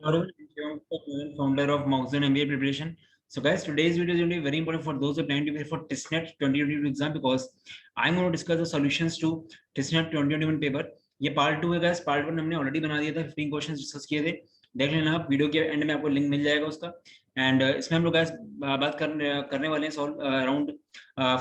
Founder of Moxon MBA preparation. So guys, today's video is going to be very important for those who plan to prepare for TISNET 2022 exam because I'm going to discuss the solutions to TISNET 2021 paper. ये part 2 है guys. Part 1 हमने already बना दिया था, 15 questions discuss किए थे, देख लेना आप, वीडियो के एंड में आपको लिंक मिल जाएगा उसका. एंड इसमें हम लोग guys बात करने वाले हैं सॉल्व अराउंड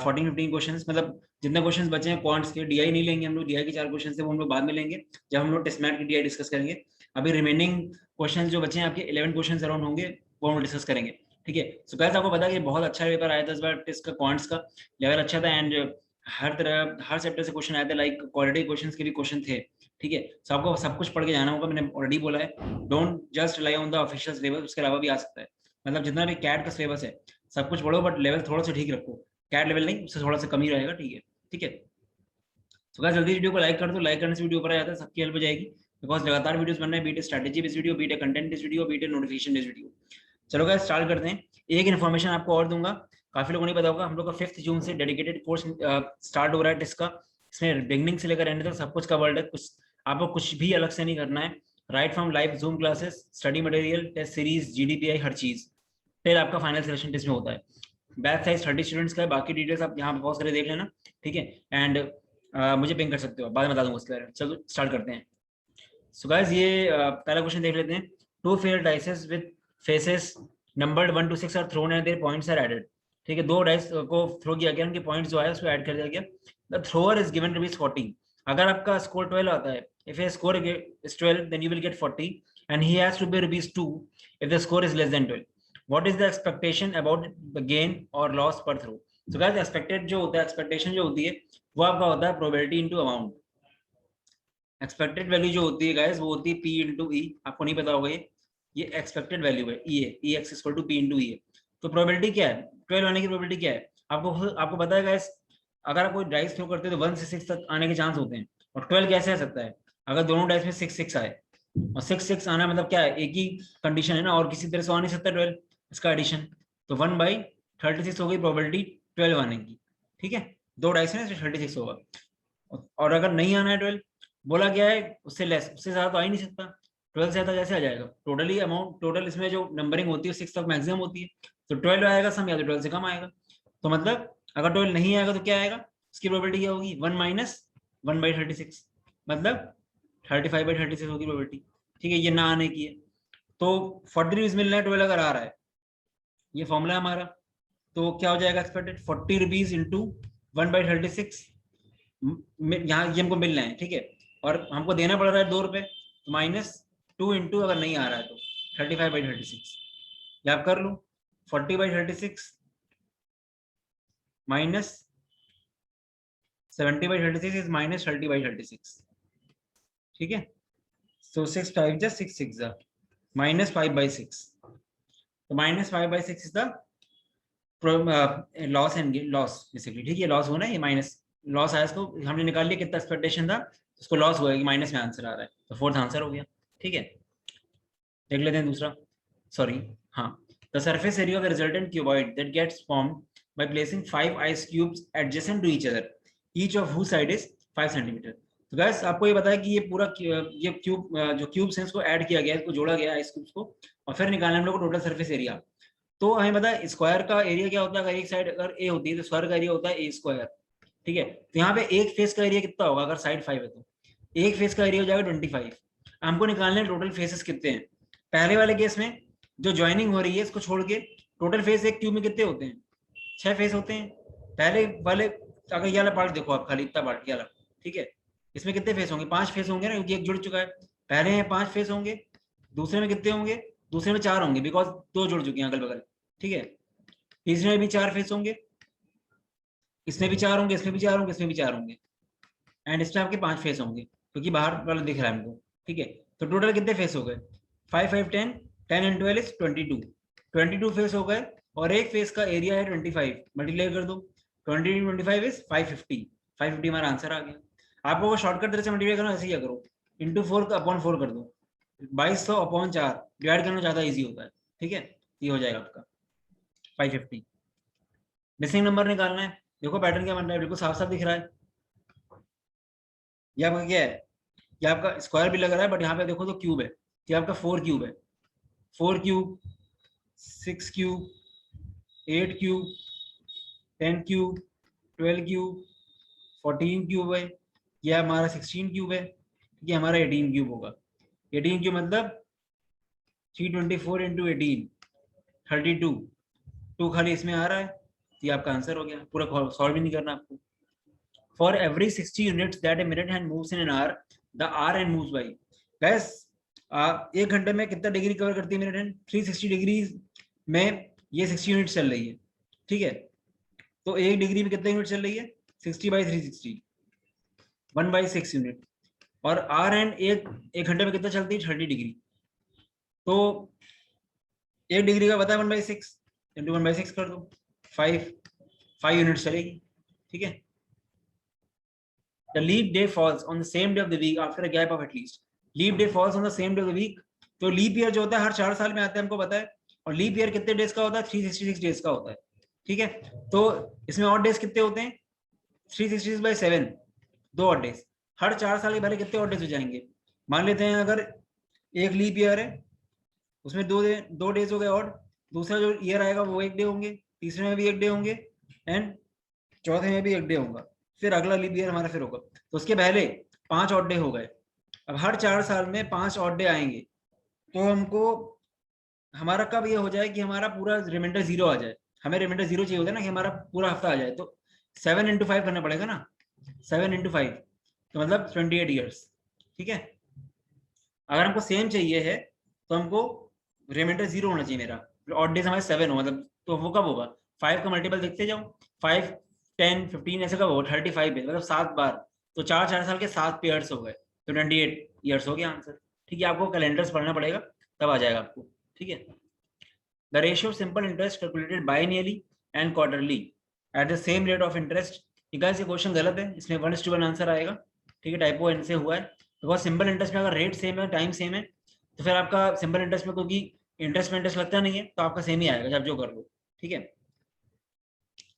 14-15 क्वेश्चंस. मतलब जितने क्वेश्चंस बचे हैं क्वांट्स के, डीआई नहीं लेंगे हम लोग, डीआई के 4 क्वेश्चंस थे वो हम लोग बाद में लेंगे जब हम लोग टेस्टमेट की डीआई डिस्कस करेंगे. अभी रिमेनिंग क्वेश्चंस जो बचे हैं आपके 11 क्वेश्चंस अराउंड होंगे वो हम डिस्कस करेंगे. ठीक है. सो गाइस आपको पता है कि बहुत अच्छा पेपर आया था इस बार, टेस्ट का क्वांट्स का लेवल अच्छा था एंड हर चैप्टर से क्वेश्चन आए थे, लाइक क्वालिटी क्वेश्चंस के भी क्वेश्चन थे. ठीक है. सो आपको सब कुछ पढ़ के जाना होगा, मैंने ऑलरेडी बोला है. Don't just rely on the official syllabus, उसके अलावा भी आ सकता है. मतलब जितना भी कैट का सिलेबस है सब कुछ पढ़ो, बट लेवल थोड़ा सा ठीक रखो. कैट लेवल नहीं, उससे थोड़ा सा कम ही रहेगा. ठीक है. ठीक है. सो गाइस जल्दी वीडियो को लाइक कर दो, लाइक करने से वीडियो ऊपर आ जाता है, सबकी हेल्प हो जाएगी बिकॉज लगातार वीडियोस बन रहे हैं, beat strategy based video, beat content based video, beat notification based video. चलो गाइस स्टार्ट करते हैं. एक इन्फॉर्मेशन आपको और दूंगा, काफी लोगों को नहीं पता होगा, हम लोग का 5 जून से डेडिकेटेड कोर्स स्टार्ट हो रहा है टेस्ट का. इसमें बिगनिंग से लेकर एंड तक सब कुछ कवर्ड है. कुछ आपको कुछ भी अलग से नहीं करना है. Right from live Zoom classes, study material, test series, GDPI, हर चीज. फिर आपका फाइनल सिलेक्शन टेस्ट में होता है. बैच साइज 30 स्टूडेंट्स का है. बाकी डिटेल्स आप यहाँ पे पॉज करके देख लेना. ठीक है. एंड मुझे पिंग कर सकते हो, बाद में बता दूंगा उसके बारे में. चलो स्टार्ट करते हैं. सो गाइस ये पहला क्वेश्चन देख लेते हैं. 2 fair dices with faces numbered 1 to 6 are thrown and their points are added. ठीक है. 2 डाइस को थ्रो किया गया, उनके पॉइंट्स जो आए उसको ऐड कर दिया गया. The thrower is given ₹40. अगर आपका स्कोर 12 आता है, if a score is 12 then you will get 40 and he has to pay ₹2 if the score is less than 12. What is the expectation about the gain और loss per throw. So guys expected जो होता है, expectation जो होती है वो आपका होता है probability into amount. Expected value जो होती है गाइस वो होती है P इंटू ई. आपको नहीं पता होगा ये एक्सपेक्टेड वैल्यू है, ई है, E X equal to P into E है. तो प्रोबेबिलिटी क्या है, 12 आने की प्रोबेबिलिटी क्या है आपको पता है गाइस. अगर आप कोई डाइस थ्रो करते हैं तो 1 से 6 तक आने के चांस होते हैं. और 12 कैसे आ सकता है, अगर दोनों डाइस में 6 आए. और 6 आना मतलब क्या है, एक ही कंडीशन है ना, और किसी तरह से आ नहीं सकता 12, इसका एडिशन. तो 1/36 हो गई प्रोबेबिलिटी 12 आने की. ठीक है. 2 डाइस है ना, 36 होगा. और अगर नहीं आना है 12, बोला गया है उससे लेस, उससे ज्यादा तो आ ही नहीं सकता. 12 से ज्यादा कैसे आ जाएगा. टोटली अमाउंट, टोटल इसमें जो नंबरिंग होती है 6 तक मैक्सिमम होती है. तो 12 आएगा सम, या तो 12 से कम आएगा. तो मतलब अगर 12 नहीं आएगा तो क्या आएगा, उसकी प्रोबेबिलिटी क्या होगी, 1 माइनस 1/36, मतलब 35/36 होगी प्रोबेबिलिटी. ठीक है. ये ना आने की है. तो 40 रुपीज मिल रहा है 12 अगर आ रहा है, ये फॉर्मूला हमारा. तो क्या हो जाएगा एक्सपेक्टेड, 40 रुपीज इंटू 1/36. यहाँ ये हमको मिल रहे हैं. ठीक है. और हमको देना पड़ रहा है ₹2, तो -2 इंटू अगर नहीं आ रहा है तो 35/36. ये आप कर लो. 40/36 माइनस 70/36 इज -30/36. ठीक है. सो 6 5 जा 6 6 जा -5/6. तो -5/6 is the loss and gain, loss basically. ठीक है. लॉस होना है, ये माइनस लॉस आया, इसको हमने निकाल लिया कितना एक्सपेक्टेशन था, उसको लॉस हुआ है कि माइनस में आंसर आ रहा है, तो 4th आंसर हो गया. ठीक है. देख लेते हैं दूसरा. सॉरी, हाँ. The surface area of the resultant cuboid that gets formed by placing 5 ice cubes adjacent to each other, each of whose side is 5 centimetre. तो गाइस आपको ये बताया कि ये पूरा ये क्यूब जो क्यूब्स हैं इसको ऐड किया गया है, इसको जोड़ा गया है आइस क्यूब्स को, और फिर निकालना हम लोग को टोटल सरफेस एरिया. तो हमें पता है स्क्वायर का एरिया क्या होता है, अगर एक साइड अगर ए होती है तो स्क्वायर का एरिया होता है A². ठीक है. तो यहाँ पे एक फेस का एरिया कितना होगा, अगर साइड 5 है तो एक फेस का एरिया हो जाएगा 25. हमको निकालने टोटल फेसेस कितने हैं. पहले वाले केस में जो ज्वाइनिंग हो रही है इसको छोड़ के टोटल फेस एक क्यूब में कितने होते हैं, 6 फेस होते हैं. पहले वाले अगर ये वाला पार्ट देखो आप, खाली इतना पार्ट ये वाला. ठीक है. इसमें कितने फेस होंगे, 5 फेस होंगे ना, क्योंकि एक जुड़ चुका है. पहले में 5 फेस होंगे, दूसरे में कितने होंगे, दूसरे में 4 होंगे बिकॉज 2 जुड़ चुके हैं अगल बगल. ठीक है. तीसरे में भी 4 फेस होंगे, इसमें भी 4 होंगे, इसमें भी 4 होंगे, इसमें भी 4 होंगे, एंड इसमें आपके 5 फेस होंगे क्योंकि बाहर वाला दिख रहा है हमको. ठीक है. तो टोटल कितने फेस हो गए, 5 5 10, 10 and 12 is 22 फेस हो गए. और एक फेस का एरिया है 25, मल्टीप्लाई कर दो. 20 × 25 is 550 हमारा आंसर आ गया. आपको वो शॉर्टकट तरह से मल्टीप्लाई करना, ऐसे ही करो, इंटू 4/4 कर दो, 2200/4 डिवाइड करना ज्यादा इजी होता है. ठीक है. ये हो जाएगा आपका 550. मिसिंग नंबर निकालना है. देखो पैटर्न क्या बन रहा है, बिल्कुल साफ साफ दिख रहा है. ये आपका क्या है, ये आपका स्क्वायर भी लग रहा है, बट यहाँ पे देखो तो क्यूब है, ये आपका 4 क्यूब है. 4 cube, 6 cube, 8 cube, 10 cube, 12 cube, 14 cube है, यह हमारा 16 क्यूब है, ये हमारा 18 क्यूब होगा। 18 क्यूब मतलब 324 इंटू 18 32, 2 खाली इसमें आ रहा है, ये आपका आंसर हो गया, पूरा सॉल्व भी नहीं करना आपको। For every 60 units that a minute hand moves in an hour, the hour hand moves by, guys एक घंटे में कितना डिग्री कवर करती है मिनट हैंड? 360 डिग्री में ये 60 यूनिट चल रही है, ठीक है। तो एक डिग्री में कितने यूनिट चल रही है? 60 बाई 360, 1/6 यूनिट। और आर एंड एक घंटे में कितना चलती है? 30 डिग्री। तो एक डिग्री का बता 1/6 इंटू 1/6 कर दो, 5 यूनिट चलेगी, ठीक है। The leap day falls on the same day of the week after a gap of at least. Leap day falls on the same day of the week. तो लीप ईयर जो होता है हर 4 साल में आता है, हमको पता है। और लीप ईयर कितने डेज का होता है? 366 डेज का होता है, ठीक है। तो इसमें ऑड डेज कितने होते हैं? 366/7, 2 ऑड डेज। हर 4 साल के पहले कितने ऑड डेज हो जाएंगे? मान लेते हैं अगर एक लीप ईयर है, उसमें 2 डेज हो गए ऑड, दूसरा जो ईयर आएगा वो 1 डे होंगे, तीसरे में भी 1 डे होंगे, एंड चौथे में भी 1 डे होगा, फिर अगला लीप ईयर हमारा फिर होगा। तो उसके पहले 5 ऑड डे हो गए। अब हर 4 साल में 5 ऑड डे आएंगे, तो हमको हमारा कब ये हो जाए कि हमारा पूरा रिमाइंडर 0 आ जाए? हमें रिमाइंडर 0 चाहिए होता है ना, कि हमारा पूरा हफ्ता आ जाए। तो 7 × 5 करना पड़ेगा ना, 7 × 5 तो मतलब 28 ईयर्स, ठीक है। अगर हमको सेम चाहिए है तो हमको रिमाइंडर 0 होना चाहिए मेरा, ऑड डेज हमारे 7 हो, मतलब तो वो कब होगा? 5 का मल्टीपल देखते जाओ, 5, 10, 15 ऐसे कब होगा? 35 है, मतलब 7 बार। तो 4 साल के 7 पेयर्स हो गए, तो 28 ईयर्स हो गया आंसर, ठीक है। आपको कैलेंडर्स पढ़ना पड़ेगा, तब आ जाएगा आपको, ठीक है। The ratio of simple interest calculated biennially and quarterly at the same rate of interest. Guys ये क्वेश्चन गलत है, इसमें 1:1 आंसर आएगा, ठीक है। टाइपो इनसे हुआ है। तो सिंपल इंटरेस्ट में अगर रेट सेम है, टाइम सेम है, तो फिर आपका सिंपल इंटरेस्ट में, क्योंकि इंटरेस्ट में इंटरेस्ट लगता नहीं है, तो आपका सेम ही आएगा जब जो कर लो, ठीक है।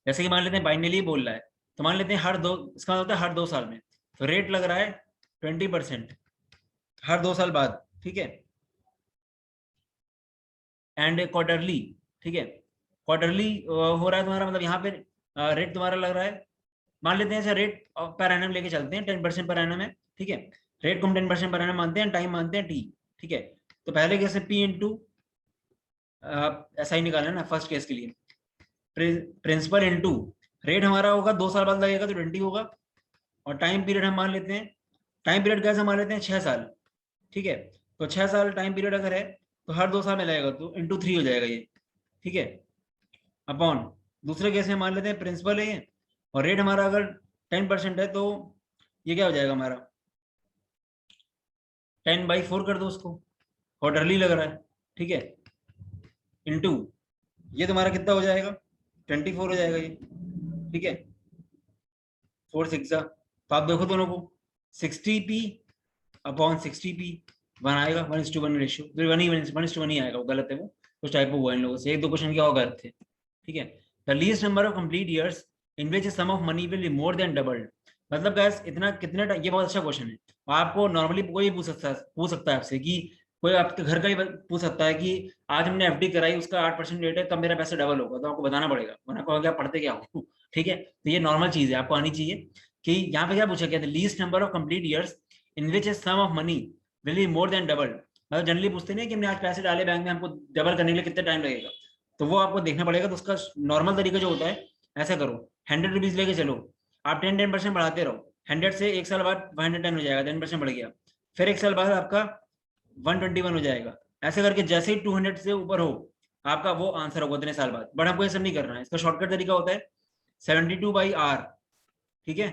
जैसे कि मान लेते हैं बाइनरी बोल रहा है, तो मान लेते हैं हर 2, इसका मतलब होता है हर 2 साल में, तो रेट लग रहा है 20% हर 2 साल बाद, ठीक है। एंड क्वार्टरली, ठीक है, क्वार्टरली हो रहा है तुम्हारा, मतलब यहाँ पे रेट तुम्हारा लग रहा है, मान लेते हैं ऐसा रेट पर एनम लेके चलते हैं, 10% पर एनम है, ठीक है। रेट को हम 10% पर एनम मानते हैं, टाइम मानते हैं टी, ठीक है। तो पहले कैसे पी इंटू ऐसा ही निकालना है ना फर्स्ट केस के लिए, प्रिंसिपल इंटू रेट हमारा होगा 2 साल बाद लगेगा तो 20 होगा, और टाइम पीरियड हम मान लेते हैं, टाइम पीरियड कैसे मान लेते हैं? 6 साल, ठीक है। तो 6 साल टाइम पीरियड अगर है तो हर 2 साल में लगेगा, तो इंटू 3 हो जाएगा ये, ठीक है। अपॉन दूसरे केस में मान लेते हैं प्रिंसिपल है ये, और रेट हमारा अगर 10% है, तो ये क्या हो जाएगा हमारा? 10/4 कर दो उसको, क्वार्टरली लग रहा है, ठीक है। इंटू ये तुम्हारा कितना हो जाएगा? 24 हो जाएगा ये, ठीक है। 4 6 तो आप देखो दोनों को, 60p अपॉन 60p 1 आएगा, 1:1 रेशियो, फिर 1:1 ही आएगा, वो गलत है, वो कुछ टाइप हुआ इन लोगों से, 1-2 क्वेश्चन क्या होगा गलत थे, ठीक है। The least number of complete years in which sum of money will be more than doubled, मतलब गैस इतना कितने, ये बहुत अच्छा क्वेश्चन है। आपको नॉर्मली कोई पूछ सकता है आपसे, कि कोई आपके घर का ही पूछ सकता है कि आज हमने एफडी कराई, उसका 8% रेट है, कब मेरा पैसा डबल होगा, तो आपको बताना पड़ेगा, वरना कहोगे आप पढ़ते क्या हो, ठीक है। तो ये नॉर्मल चीज है, आपको आनी चाहिए। कि यहाँ पे क्या पूछा गया था? Least number of complete years in which sum of money will be more than double, मतलब जनरली पूछते नहीं कि हमने आज पैसे डाले बैंक में, हमको डबल करने के लिए कितना टाइम लगेगा, तो वो आपको देखना पड़ेगा। तो उसका नॉर्मल तरीका जो होता है, ऐसा करो, 100 रुपीज लेके चलो, आप 10% बढ़ाते रहो, 100 से 1 साल बाद 110 हो जाएगा, 10% बढ़ गया, फिर 1 साल बाद आपका 121 हो जाएगा, ऐसे करके जैसे ही 200 से ऊपर हो आपका वो आंसर होगा उतने साल बाद। बट हमको ये सब नहीं करना है, इसका शॉर्टकट तरीका होता है 72/r, ठीक है।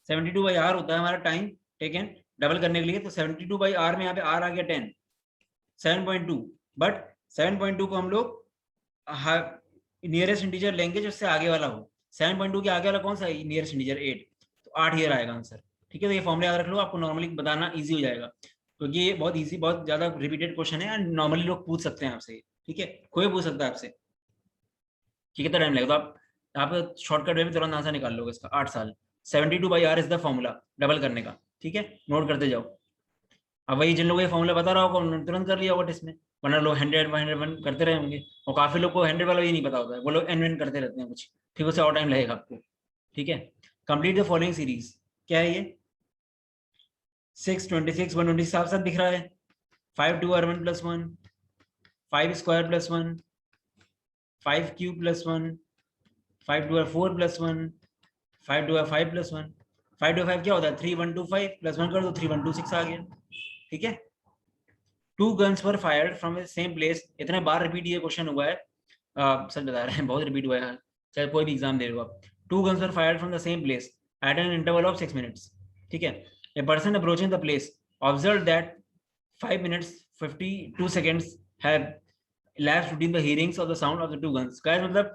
72/r होता है हमारा टाइम टेकन डबल करने के लिए, तो 72/r में यहाँ पे r आ गया 10, 7.2, बट 7.2 को हम लोग नियरेस्ट इंटीजर लेंगे जो उससे आगे वाला हो। 7.2 के आगे वाला कौन सा है? नियरेस्ट इंटीजर 8, तो 8 ईयर आएगा आंसर, ठीक है। तो ये फॉर्मूला याद रख लो, आपको नॉर्मली बताना ईजी हो जाएगा, क्योंकि ये बहुत ईजी, बहुत ज्यादा रिपीटेड क्वेश्चन है, एंड नॉर्मली लोग पूछ सकते हैं आपसे, ठीक है, कोई पूछ सकता है आपसे कि कितना टाइम लगेगा, तो आप शॉर्टकट में भी तुरंत आंसर निकाल लोगे इसका, 8 साल। 72/r is the formula double करने का, ठीक है, नोट करते जाओ। अब वही जिन लोगों को ये फॉर्मूला बता रहा होगा उन्होंने तुरंत कर लिया होगा टेस्ट में, वरना लोग 100 करते रहे होंगे, और काफी लोग को 100 वाला भी नहीं पता होता है, वो लोग एन करते रहते हैं कुछ, ठीक उससे और टाइम लगेगा आपको। ठीक है, कंप्लीट द फॉलोइंग सीरीज। क्या है ये? 6, 26, 120 साफ साफ दिख रहा है। 5 2 r 1 + 1, 5 square + 1, 5 cube + 1, 5 2 r 4 + 1, 5 2 r 5 + 1, 5 2 5 क्या होता है? 3 1 2 5 + 1 कर दो, 3 1 2 6 आ गया। ठीक है, 2 guns were fired from the same place। इतने बार रिपीट ये क्वेश्चन हुआ है, सच बता रहे हैं, बहुत रिपीट हुआ है, चाहे कोई भी एग्जाम दे रहे हो आप। 2 guns were fired from the same place at an interval of 6 minutes। ठीक है, a person approaching the place observed that 5 minutes 52 seconds have elapsed between the hearings of the sound of the 2 guns। guys मतलब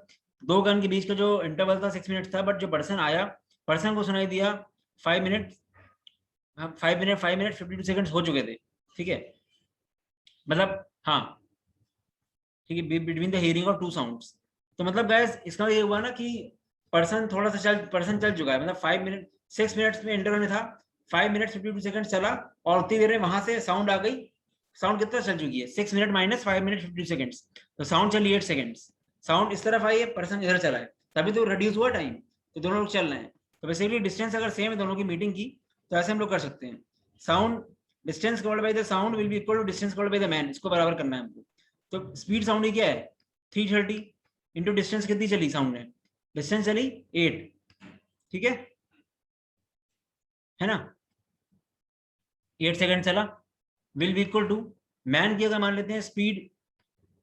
2 gun के बीच का जो interval था 6 minute था, but जो person आया, पर्सन को सुनाई दिया 5 मिनट 52 सेकंड्स हो चुके थे। ठीक है, मतलब हाँ, ठीक है, between the hearing of 2 sounds. तो मतलब गाइस इसका ये हुआ ना कि पर्सन थोड़ा सा पर्सन चल चुका है, मतलब 5 मिनट 6 मिनट्स में इंटरवल में था, 5 मिनट 52 सेकंड चला, और उतनी देर में वहां से साउंड आ गई। साउंड कितना चल चुकी है? 6 मिनट माइनस 5 मिनट 52 सेकंड्स, तो साउंड चली 8 सेकंड्स। साउंड इस तरफ आई है, पर्सन इधर चला है, तभी तो रिड्यूस हुआ टाइम, तो दोनों लोग चल रहे हैं। तो बेसिकली डिस्टेंस अगर सेम है दोनों की मीटिंग की, तो ऐसे हम लोग कर सकते हैं, sound distance covered by the sound will be equal to distance covered by the man. इसको बराबर करना है हमको। तो स्पीड साउंड की क्या है? 330 इंटू डिस्टेंस कितनी चली साउंड ने? डिस्टेंस चली 8। ठीक है ना, 8 सेकंड चला, will be equal to man की अगर मान लेते हैं स्पीड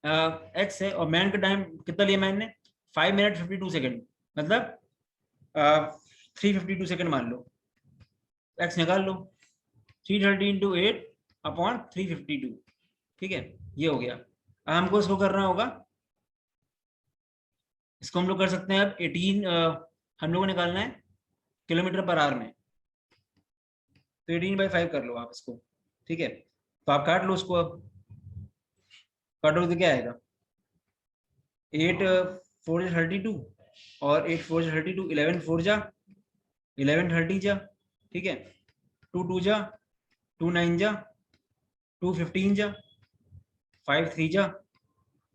एक्स है, और मैन का टाइम कितना लिया मैन ने? 5 मिनट 52 सेकंड, मतलब 352 सेकंड मान लो, एक्स निकाल लो, 330 इंटू 8 अपॉन 352। ठीक है, ये हो गया। अब हमको इसको करना होगा, इसको हम लोग कर सकते हैं अब 18 हम लोगों को निकालना है किलोमीटर पर आवर में, तो 18/5 कर लो आप इसको। ठीक है, तो आप काट लो उसको, अब काटोगे तो क्या आएगा? 8 4 32 और 8 4 32, 11 4 जा 11 30 जा। ठीक है, 2 2 जा 2 9 जा 2 15 जा 5 3 जा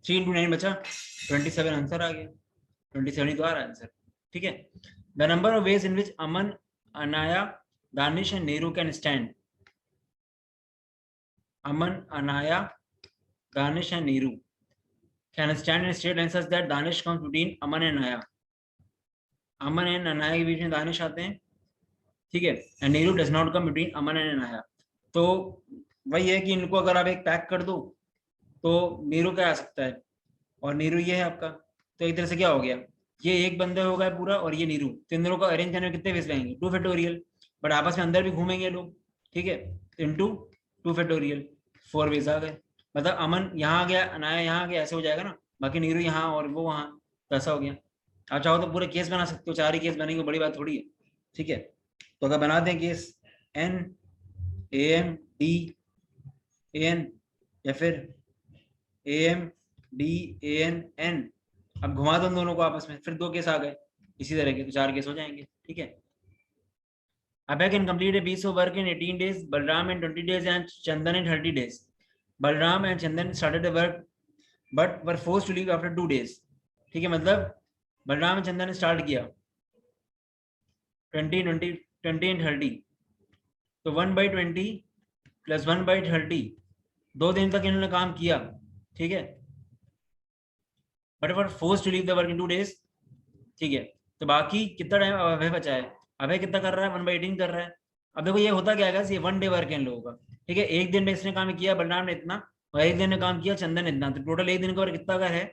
3 इंटू 9 बचा 27 आंसर आ गया। 27 ही तो आ रहा है आंसर। ठीक है, the number of ways in which Aman, Anaya, Danish and Nehru can stand. Aman, Anaya, Danish and Nehru can stand in straight line such that Danish comes between Aman and Anaya. Aman and Anaya के बीच में दानिश आते हैं। ठीक है, and Nehru does not come between Aman and Anaya. तो वही है कि इनको अगर आप एक पैक कर दो तो नेहरू क्या आ सकता है, और नीरू ये है आपका, तो एक तरह से क्या हो गया, ये एक बंदा होगा पूरा और ये नीरू, तो इन दोनों को अरेंज करने में कितने वेज लगेंगे? 2 फैक्टोरियल, बट आपस में अंदर भी घूमेंगे लोग। ठीक है, इंटू 2 फैक्टोरियल, 4 वेज आ गए। मतलब अमन यहाँ आ गया, अनाया यहाँ आ गया, ऐसे हो जाएगा ना, बाकी नीरू यहाँ और वो वहाँ, तो ऐसा हो गया। आप चाहो तो पूरे केस बना सकते हो, 4 ही केस बनेंगे, बड़ी बात थोड़ी है। ठीक है, तो अगर बना दें case N A M D A N, या फिर A M D A N N, अब घुमा दो दोनों को आपस में, फिर 2 केस आ गए इसी तरह के, तो 4 केस हो जाएंगे। ठीक है, Abhay can complete a piece of work in 18 days, Balram in 20 days and Chandan in 30 days। Balram and Chandan started the work but were forced to leave after 2 days। ठीक है, मतलब बलराम और चंदन ने स्टार्ट किया 20 20 20 एंड 30, तो 1/20 plus 1/30, 2 दिन तक इन्होंने काम किया। ठीक है, but were forced to leave the work in 2 days। ठीक है, तो बाकी कितना टाइम अभय बचा है? अभय कितना कर रहा है? 1/18 कर रहा है। अब देखो ये होता क्या है, ये 1 डे वर्क है इन लोगों का। ठीक है, एक दिन में इसने काम किया बलराम ने इतना, और एक दिन में काम किया चंदन ने इतना, तो टोटल एक दिन का वर्क कितना अगर है,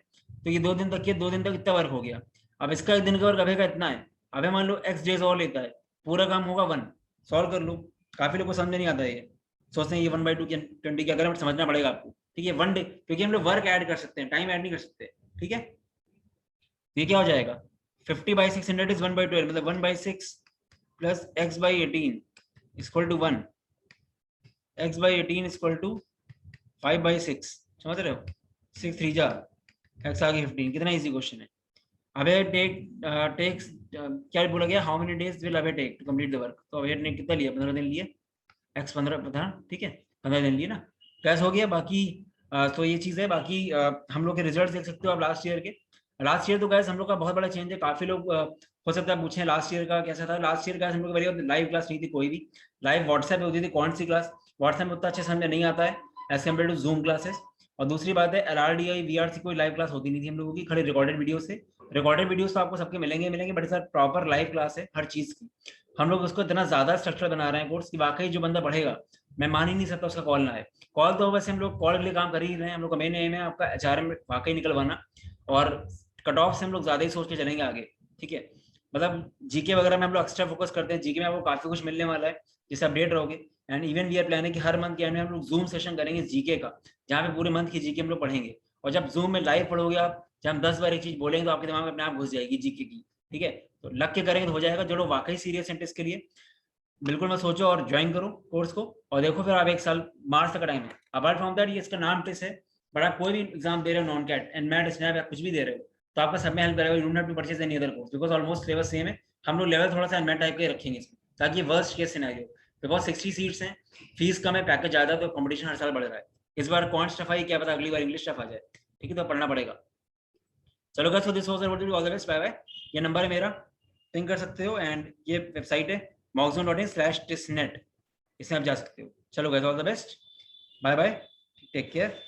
तो ये 2 दिन तक, ये 2 दिन तक इतना वर्क हो गया। अब इसका एक दिन का वर्क अभय का इतना है, अभय मान लो x डेज और लेता है, पूरा काम होगा 1। सॉल्व कर लो, काफी लोग को समझ नहीं आता है, ये सोचते हैं ये 1/2 20 क्या करें, बट समझना पड़ेगा आपको। ठीक है, 1 डे, क्योंकि हम लोग वर्क ऐड कर सकते हैं, टाइम ऐड नहीं कर सकते। ठीक है, ये क्या हो जाएगा, 50/600 इज 1/12, मतलब 1/6 plus x/18 equal to 1, x/18 equal to 5/6। समझ रहे हो, 6 3 जा x आगे 15। कितना इजी क्वेश्चन है। अबे टेक्स क्या बोला गया, how many days will A B take to complete the work, तो अबे ने कितना लिया? 15 दिन लिए, x 15 था। ठीक है, 15 दिन लिए ना, कैसे हो गया। बाकी तो ये चीज है। बाकी हम लोग के रिजल्ट देख सकते हो आप लास्ट ईयर के। लास्ट ईयर तो गैस हम लोग का बहुत बड़ा चेंज है। काफी लोग हो सकता है पूछे लास्ट ईयर का कैसा था। लास्ट ईयर का हम लोग की लाइव क्लास नहीं थी कोई भी। लाइव व्हाट्सएप पे होती थी। कौन सी क्लास? व्हाट्सएप में उतना अच्छे समझ नहीं आता है as compare to Zoom classes. और दूसरी बात है LRDI VRC कोई लाइव क्लास होती नहीं थी हम लोगों की, खड़े रिकॉर्डेड वीडियो से। रिकॉर्डेड वीडियोस तो आपको सबके मिलेंगे but sir proper live class है हर चीज की। हम लोग उसको इतना ज्यादा स्ट्रक्चर बना रहे हैं कोर्स की, वाकई जो बंदा पढ़ेगा मैं मान ही नहीं सकता उसका कॉल ना आए। कॉल तो वैसे हम लोग कॉल के लिए काम कर ही रहे हैं। हम लोग का मेन एम है आपका HRM वाकई निकलवाना, और कट ऑफ से हम लोग ज्यादा ही सोच के चलेंगे आगे। ठीक है, मतलब जीके वगैरह में हम लोग एक्स्ट्रा फोकस करते हैं। जीके में आपको काफी कुछ मिलने वाला है जिससे अपडेट रहोगे। And even we are planning कि हर मंथ के एंड में हम लोग जूम सेशन करेंगे जीके का, जहाँ पे पूरे मंथ की जीके हम लोग पढ़ेंगे। और जब जूम में लाइव पढ़ोगे आप, जब हम 10 बार एक चीज बोलेंगे तो आपके दिमाग में अपने आप घुस जाएगी जीके की। ठीक है, तो लग के करेंगे तो हो जाएगा। जो लोग वाकई सीरियस हैं टेस्ट के लिए, बिल्कुल मत सोचो और ज्वाइन करो कोर्स को। और देखो फिर आप 1 साल मार्च तक का टाइम है। अपार्ट फ्रॉम दैट ये इसका नाम टेस्ट है, बट आप कोई भी एग्जाम दे रहे हो, non CAT and MAT SNAP या कुछ भी दे रहे हो, तो आपका सब में हेल्प करेगा। You don't have to purchase any other course because almost level same है। हम लोग लेवल थोड़ा सा एनमेट टाइप के रखेंगे इसमें, ताकि worst case scenario, because 60 seats हैं, फीस कम है, पैकेज ज्यादा है, तो कंपटीशन हर साल बढ़ रहा है। इस बार क्वांट टफ आई, क्या पता अगली बार इंग्लिश टफ आ जाए। ठीक है, तो पढ़ना पड़ेगा। चलो guys, so this was all the best, bye bye. ये नंबर है मेरा, पिंग कर सकते हो। एंड ये वेबसाइट है moxon.in/tisnet, इसमें आप जा सकते हो। चलो guys, all the best, bye bye, take care.